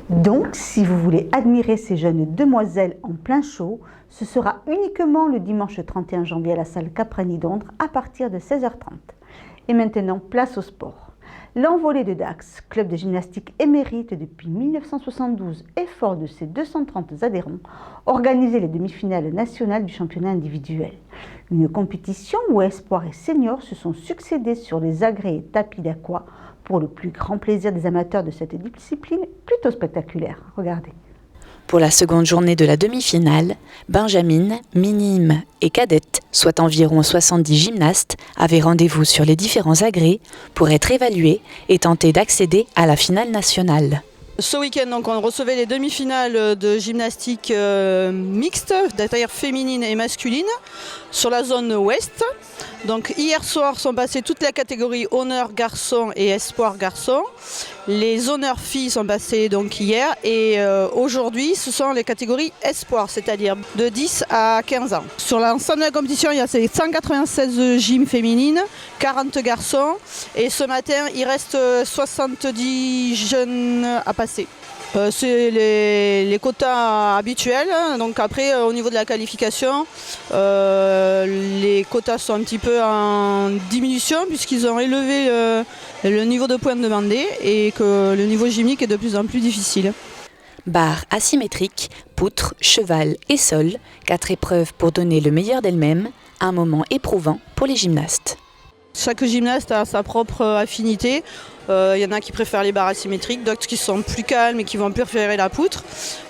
Donc, si vous voulez admirer ces jeunes demoiselles en plein show, ce sera uniquement le dimanche 31 janvier à la salle Caprani d'Ondres à partir de 16h30. Et maintenant, place au sport. L'Envolée de Dax, club de gymnastique émérite depuis 1972 et fort de ses 230 adhérents, organisait les demi-finales nationales du championnat individuel. Une compétition où espoirs et seniors se sont succédés sur les agrès et tapis d'aqua pour le plus grand plaisir des amateurs de cette discipline plutôt spectaculaire. Regardez. Pour la seconde journée de la demi-finale, Benjamine, Minime et Cadette, soit environ 70 gymnastes, avaient rendez-vous sur les différents agrès pour être évalués et tenter d'accéder à la finale nationale. Ce week-end, donc, on recevait les demi-finales de gymnastique mixte, c'est-à-dire féminine et masculine, sur la zone ouest. Donc, hier soir sont passées toutes les catégories honneur garçon et espoir garçon. Les honneurs filles sont passées donc hier et aujourd'hui ce sont les catégories espoir, c'est-à-dire de 10 à 15 ans. Sur l'ensemble de la compétition, il y a 196 gym féminines, 40 garçons et ce matin il reste 70 jeunes à passer. C'est les quotas habituels, donc après au niveau de la qualification, les quotas sont un petit peu en diminution puisqu'ils ont élevé le niveau de points demandé et que le niveau gymnique est de plus en plus difficile. Barres asymétriques, poutres, cheval et sol, 4 épreuves pour donner le meilleur d'elles-mêmes, un moment éprouvant pour les gymnastes. Chaque gymnaste a sa propre affinité. Il y en a qui préfèrent les barres asymétriques, d'autres qui sont plus calmes et qui vont préférer la poutre.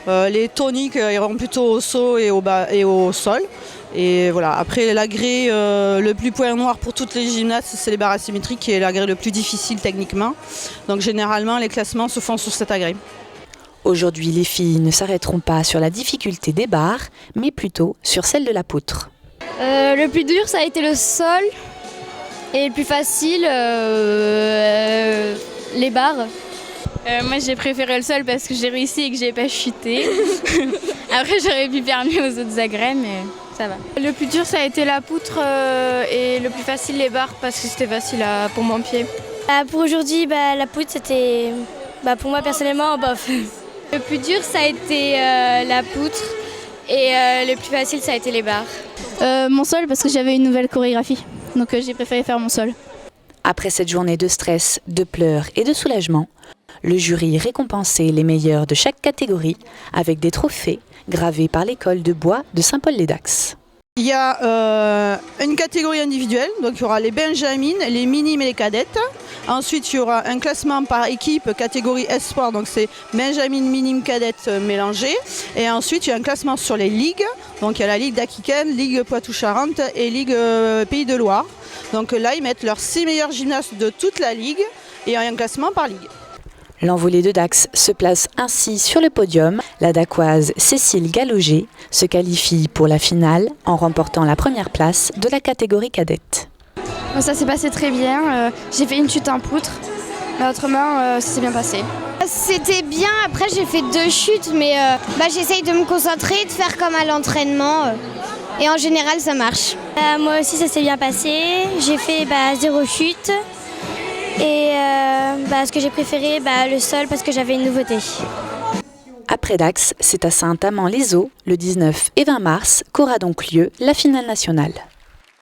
Les toniques iront plutôt au saut et au sol. Et voilà. Après l'agrès le plus point noir pour toutes les gymnastes, c'est les barres asymétriques qui est l'agrès le plus difficile techniquement. Donc généralement les classements se font sur cet agrès. Aujourd'hui, les filles ne s'arrêteront pas sur la difficulté des barres, mais plutôt sur celle de la poutre. Le plus dur, ça a été le sol. Et le plus facile, les barres. Moi j'ai préféré le sol parce que j'ai réussi et que j'ai pas chuté. Après j'aurais pu faire mieux aux autres agrès mais ça va. Le plus dur ça a été la poutre et le plus facile les barres parce que c'était facile pour mon pied. Pour aujourd'hui, la poutre c'était pour moi personnellement bof. Le plus dur ça a été la poutre et le plus facile ça a été les barres. Mon sol parce que j'avais une nouvelle chorégraphie. Donc j'ai préféré faire mon sol. Après cette journée de stress, de pleurs et de soulagement, le jury récompensait les meilleurs de chaque catégorie avec des trophées gravés par l'école de bois de Saint-Paul-les-Dax. Il y a une catégorie individuelle, donc il y aura les benjamines, les minimes et les cadettes. Ensuite, il y aura un classement par équipe, catégorie espoir, donc c'est benjamines, minimes, cadettes mélangées. Et ensuite, il y a un classement sur les ligues, donc il y a la Ligue d'Aquitaine, Ligue Poitou-Charentes et Ligue Pays de Loire. Donc là, ils mettent leurs 6 meilleurs gymnastes de toute la ligue et il y a un classement par ligue. L'Envolée de Dax se place ainsi sur le podium. La Dacoise Cécile Galloger se qualifie pour la finale en remportant la première place de la catégorie cadette. Ça s'est passé très bien. J'ai fait une chute en poutre. Mais autrement, ça s'est bien passé. C'était bien, après j'ai fait 2 chutes, mais j'essaye de me concentrer, de faire comme à l'entraînement. Et en général, ça marche. Moi aussi, ça s'est bien passé. J'ai fait 0 chute. Et ce que j'ai préféré, le sol, parce que j'avais une nouveauté. Après Dax, c'est à Saint-Amand-les-Eaux, le 19 et 20 mars, qu'aura donc lieu la finale nationale.